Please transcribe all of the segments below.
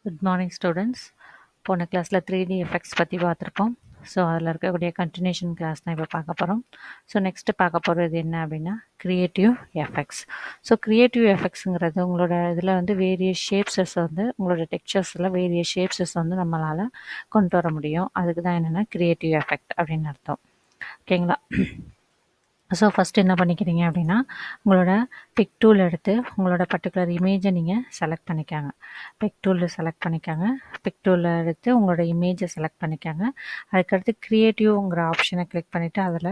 Good morning students. போன கிளாஸில் 3D effects பற்றி பார்த்துருப்போம். ஸோ அதில் இருக்கக்கூடிய கண்டினியூஷன் கிளாஸ் தான் இப்போ பார்க்க போகிறோம். ஸோ நெக்ஸ்ட்டு பார்க்க போகிறது என்ன அப்படின்னா க்ரியேட்டிவ் எஃபெக்ட்ஸ். ஸோ க்ரியேட்டிவ் எஃபெக்ட்ஸுங்கிறது உங்களோட இதில் வந்து வேரியஸ் ஷேப்ஸஸ் வந்து உங்களோட டெக்ஸ்சர்ஸில் வேரியஸ் ஷேப்ஸஸ் வந்து நம்மளால் கொண்டு வர முடியும். அதுக்கு தான் என்னென்னா க்ரியேட்டிவ் எஃபெக்ட் அப்படின்னு அர்த்தம். ஓகேங்களா? ஸோ ஃபஸ்ட்டு என்ன பண்ணிக்கிறீங்க அப்படின்னா உங்களோட பிக் டூல் எடுத்து உங்களோட பர்டிகுலர் இமேஜை நீங்கள் செலக்ட் பண்ணிக்காங்க. பிக் டூலில் செலக்ட் பண்ணிக்காங்க. பிக் டூலில் எடுத்து உங்களோட இமேஜை செலக்ட் பண்ணிக்காங்க. அதுக்கடுத்து க்ரியேட்டிவ்ங்கிற ஆப்ஷனை கிளிக் பண்ணிவிட்டு அதில்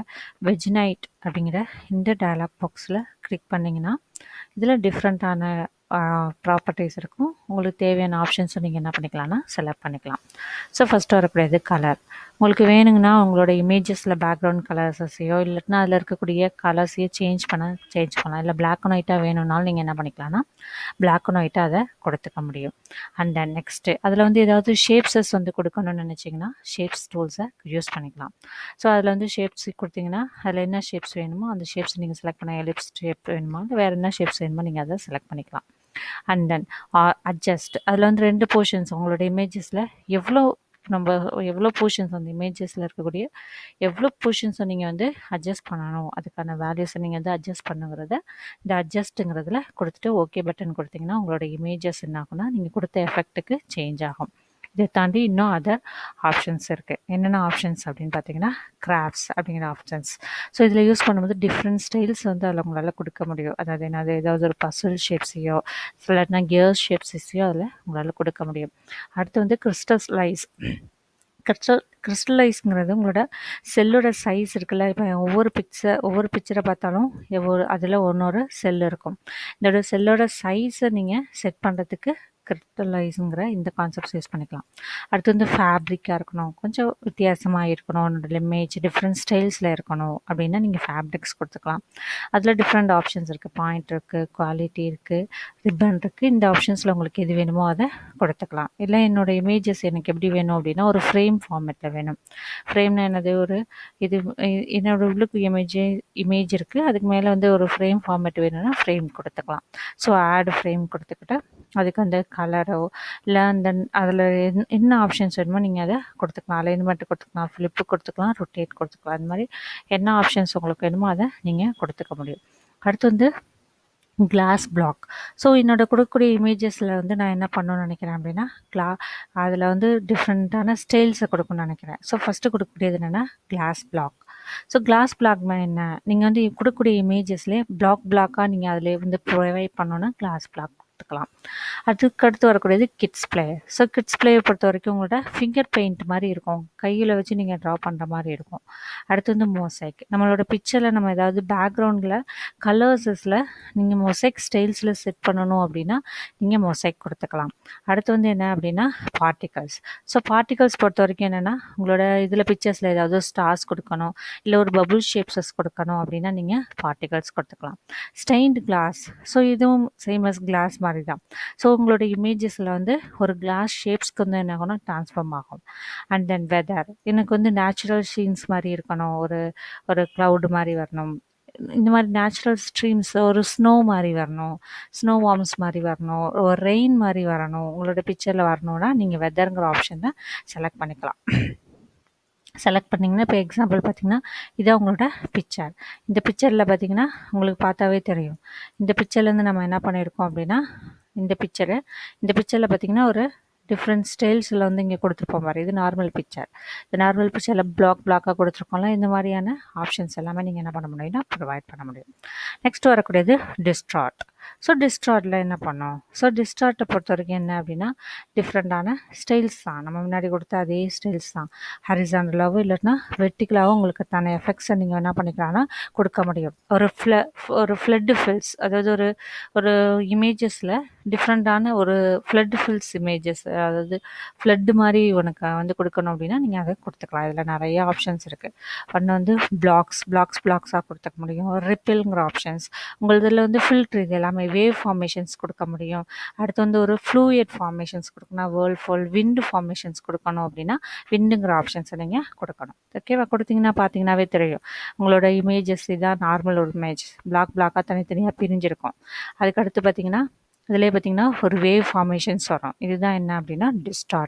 வெஜ்னைட் அப்படிங்கிற இந்த டயலாக் பாக்ஸில் கிளிக் பண்ணிங்கன்னா இதில் டிஃப்ரெண்ட்டான ப்ராப்பர்ட்டிஸ் இருக்கும். உங்களுக்கு தேவையான ஆப்ஷன்ஸும் நீங்கள் என்ன பண்ணிக்கலாம்னா செலக்ட் பண்ணிக்கலாம். ஸோ ஃபஸ்ட்டு வரக்கூடியது கலர். உங்களுக்கு வேணுங்கன்னா உங்களோட இமேஜஸில் பேக்ரவுண்ட் கலர்ஸையோ இல்லைன்னா அதில் இருக்கக்கூடிய கலர்ஸையோ சேஞ்ச் பண்ணலாம். இல்லை பிளாக் அண்ட் ஒயிட்டாக வேணும்னாலும் நீங்கள் என்ன பண்ணிக்கலாம்னா பிளாக் அண்ட் ஒயிட்டாக அதை கொடுத்துக்க முடியும். அண்ட் தென் நெக்ஸ்ட்டு அதில் வந்து ஏதாவது ஷேப்ஸஸ் வந்து கொடுக்கணும்னு நினச்சிங்கன்னா ஷேப்ஸ் டூல்ஸை யூஸ் பண்ணிக்கலாம். ஸோ அதில் வந்து ஷேப்ஸ் கொடுத்தீங்கன்னா அதில் என்ன ஷேப்ஸ் வேணுமோ அந்த ஷேப்ஸ் நீங்கள் செலக்ட் பண்ண எலிப்ஸ் ஷேப் வேணுமா இல்லை வேறு என்ன ஷேப்ஸ் வேணுமோ நீங்கள் அதை செலக்ட் பண்ணிக்கலாம். And then adjust. அதில் வந்து 2 போர்ஷன்ஸ் உங்களோட இமேஜஸில் எவ்வளோ போர்ஷன்ஸ் அந்த இமேஜஸில் இருக்கக்கூடிய எவ்வளோ போர்ஷன்ஸை நீங்கள் வந்து அட்ஜஸ்ட் பண்ணணும், அதுக்கான வேல்யூஸை நீங்கள் வந்து அட்ஜஸ்ட் பண்ணுங்கிறத இந்த அட்ஜஸ்ட்டுங்கிறதுல கொடுத்துட்டு ஓகே பட்டன் கொடுத்தீங்கன்னா உங்களோட இமேஜஸ் என்ன ஆகும்னா நீங்கள் கொடுத்த எஃபெக்ட்டுக்கு சேஞ்ச் ஆகும். இதை தாண்டி இன்னும் அதர் ஆப்ஷன்ஸ் இருக்குது. என்னென்ன ஆப்ஷன்ஸ் அப்படின்னு பார்த்தீங்கன்னா கிராஃப்ட்ஸ் அப்படிங்கிற ஆப்ஷன்ஸ். ஸோ இதில் யூஸ் பண்ணும்போது டிஃப்ரெண்ட் ஸ்டைல்ஸ் வந்து அதில் உங்களால் கொடுக்க முடியும். அதாவது என்னது ஏதாவது ஒரு பசில் ஷேப்ஸையோ இல்லைன்னா கியர் ஷேப்ஸையோ அதில் உங்களால் கொடுக்க முடியும். அடுத்து வந்து கிறிஸ்டலைஸ்ங்கிறது உங்களோட செல்லோட சைஸ் இருக்குல்ல. இப்போ ஒவ்வொரு பிக்சரை பார்த்தாலும் அதில் ஒன்னொரு செல் இருக்கும். இதோட செல்லோட சைஸை நீங்கள் செட் பண்ணுறதுக்கு கிறிஸ்டலைஸுங்கிற இந்த கான்செப்ட்ஸ் யூஸ் பண்ணிக்கலாம். அடுத்து வந்து ஃபேப்ரிக்காக இருக்கணும், கொஞ்சம் வித்தியாசமாக இருக்கணும், உன்னோட இமேஜ் டிஃப்ரெண்ட் ஸ்டைல்ஸில் இருக்கணும் அப்படின்னா நீங்கள் ஃபேப்ரிக்ஸ் கொடுத்துக்கலாம். அதில் டிஃப்ரெண்ட் ஆப்ஷன்ஸ் இருக்குது. பாயிண்ட் இருக்குது, குவாலிட்டி இருக்குது, ரிப்பன் இருக்குது. இந்த ஆப்ஷன்ஸில் உங்களுக்கு எது வேணுமோ அதை கொடுத்துக்கலாம். இல்லை என்னோடய இமேஜஸ் எனக்கு எப்படி வேணும் அப்படின்னா ஒரு ஃப்ரேம் ஃபார்மேட்டில் வேணும். ஃப்ரேம்னா என்னது, என்னோட உள்ளுக்கு இமேஜ் இருக்குது, அதுக்கு மேலே வந்து ஒரு ஃப்ரேம் ஃபார்மேட் வேணும்னா ஃப்ரேம் கொடுத்துக்கலாம். ஸோ ஆட் ஃப்ரேம் கொடுத்துக்கிட்டு அதுக்கு அந்த கலரோ இல்லை அந்த அதில் என்ன ஆப்ஷன்ஸ் வேணுமோ நீங்கள் அதை கொடுத்துக்கலாம். அலைன்மெண்ட் கொடுத்துக்கலாம், ஃப்ளிப்பு கொடுத்துக்கலாம், ரொட்டேட் கொடுத்துக்கலாம். அது மாதிரி என்ன ஆப்ஷன்ஸ் உங்களுக்கு வேணுமோ அதை நீங்கள் கொடுத்துக்க முடியும். அடுத்து வந்து கிளாஸ் பிளாக். ஸோ என்னோட கொடுக்கக்கூடிய இமேஜஸில் வந்து நான் என்ன பண்ணணும்னு நினைக்கிறேன் அப்படின்னா அதில் வந்து டிஃப்ரெண்ட்டான ஸ்டைல்ஸை கொடுக்கணும்னு நினைக்கிறேன். ஸோ ஃபஸ்ட்டு கொடுக்கக்கூடியது என்னென்னா கிளாஸ் பிளாக். ஸோ கிளாஸ் பிளாக்னா என்ன, நீங்கள் வந்து கொடுக்கக்கூடிய இமேஜஸ்லேயே பிளாக்காக நீங்கள் அதில் வந்து ப்ரொவைட் பண்ணணுன்னா கிளாஸ் பிளாக் கொடுத்துக்கலாம். அதுக்கடுத்து வரக்கூடியது kids player. So kids player பொறுத்த வரைக்கும் உங்களோட ஃபிங்கர் பெயிண்ட் மாதிரி இருக்கும், கையில் வச்சு நீங்கள் ட்ரா பண்ணுற மாதிரி இருக்கும். அடுத்து வந்து மொசைக். நம்மளோட பிக்சரில் நம்ம ஏதாவது பேக்ரவுண்டில் கலர்ஸஸில் நீங்கள் மொசைக் ஸ்டைல்ஸில் செட் பண்ணணும் அப்படின்னா நீங்கள் மொசைக் கொடுத்துக்கலாம். அடுத்து வந்து என்ன அப்படின்னா பார்ட்டிகல்ஸ். ஸோ பார்ட்டிகல்ஸ் பொறுத்த வரைக்கும் என்னென்னா உங்களோட இதில் பிக்சர்ஸில் ஏதாவது ஸ்டார்ஸ் கொடுக்கணும், இல்லை ஒரு பபுள் ஷேப்ஸஸ் கொடுக்கணும் அப்படின்னா நீங்கள் பார்ட்டிகல்ஸ் கொடுத்துக்கலாம். Stained glass. ஸோ இதுவும் சேம் அஸ் கிளாஸ் மாதிரி தான். ஸோ உங்களோட இமேஜஸில் வந்து ஒரு கிளாஸ் ஷேப்ஸ்க்கு வந்து என்ன ஆகும்னா ட்ரான்ஸ்ஃபார்ம் ஆகும். And then weather. எனக்கு வந்து நேச்சுரல் சீன்ஸ் மாதிரி இருக்கணும், ஒரு க்ளவுடு மாதிரி வரணும், இந்த மாதிரி நேச்சுரல் ஸ்ட்ரீம்ஸ், ஒரு ஸ்னோ மாதிரி வரணும், ஸ்னோ வார்ம்ஸ் மாதிரி வரணும், ஒரு ரெயின் மாதிரி வரணும், உங்களோட பிக்சரில் வரணும்னா நீங்கள் வெதருங்கிற ஆப்ஷனை செலக்ட் பண்ணிக்கலாம். செலக்ட் பண்ணிங்கன்னா இப்போ எக்ஸாம்பிள் பார்த்தீங்கன்னா இதான் உங்களோட பிக்சர். இந்த பிக்சரில் பார்த்தீங்கன்னா உங்களுக்கு பார்த்தாவே தெரியும். இந்த பிக்சர்லேருந்து நம்ம என்ன பண்ணியிருக்கோம் அப்படின்னா இந்த பிக்சரில் பார்த்தீங்கன்னா ஒரு டிஃப்ரெண்ட் ஸ்டைல்ஸில் வந்து இங்கே கொடுத்துருப்போம் பாரு. இது நார்மல் பிக்சர். இந்த நார்மல் பிக்சரில் பிளாக்காக கொடுத்துருக்கோம்ல. இந்த மாதிரியான ஆப்ஷன்ஸ் எல்லாமே நீங்கள் என்ன பண்ண முடியும்னா ப்ரொவைட் பண்ண முடியும். நெக்ஸ்ட் வரக்கூடியது டிஸ்டார்ட். ஸோ டிஸ்டார்ட்டில் என்ன பண்ணோம், ஸோ டிஸ்டார்ட்டை பொறுத்த வரைக்கும் என்ன அப்படின்னா டிஃப்ரெண்ட்டான ஸ்டைல்ஸ் தான், நம்ம முன்னாடி கொடுத்த அதே ஸ்டைல்ஸ் தான். ஹரிசாண்டலாகவும் இல்லைன்னா வெர்டிகலாகவும் உங்களுக்கு தான எஃபெக்ட்ஸை நீங்கள் என்ன பண்ணிக்கலாம்னா கொடுக்க முடியும். ஒரு ஃப்ளட் ஃபில்ஸ், அதாவது ஒரு இமேஜஸில் டிஃப்ரெண்ட்டான ஒரு ஃப்ளட் ஃபில்ஸ் இமேஜஸ், அதாவது ஃப்ளட்டு மாதிரி உனக்கு வந்து கொடுக்கணும் அப்படின்னா நீங்கள் அதை கொடுத்துக்கலாம். இதில் நிறைய ஆப்ஷன்ஸ் இருக்குது. ஒன்று வந்து பிளாக்ஸாக கொடுத்துக்க முடியும். ரிப்பில்ங்கிற ஆப்ஷன்ஸ். உங்கள் இதில் வந்து ஃபில்ட்ரு, இது எல்லாமே வேவ் ஃபார்மேஷன்ஸ் கொடுக்க முடியும். அடுத்து வந்து ஒரு ஃப்ளூயிட் ஃபார்மேஷன்ஸ் கொடுக்கணும், வேர்ல்ஃபால் விண்டு ஃபார்மேஷன்ஸ் கொடுக்கணும் அப்படின்னா விண்டுங்கிற ஆப்ஷன்ஸை நீங்கள் கொடுக்கணும். ஓகேவா? கொடுத்தீங்கன்னா பார்த்தீங்கன்னாவே தெரியும் உங்களோட இமேஜஸ் இதான் நார்மல் ஒரு இமேஜ் பிளாக்காக தனித்தனியாக பிரிஞ்சிருக்கும். அதுக்கடுத்து பார்த்தீங்கன்னா அதிலே பார்த்தீங்கன்னா ஒரு வேவ் ஃபார்மேஷன்ஸ் வரும். இதுதான் என்ன அப்படின்னா டிஸ்டார்ட்.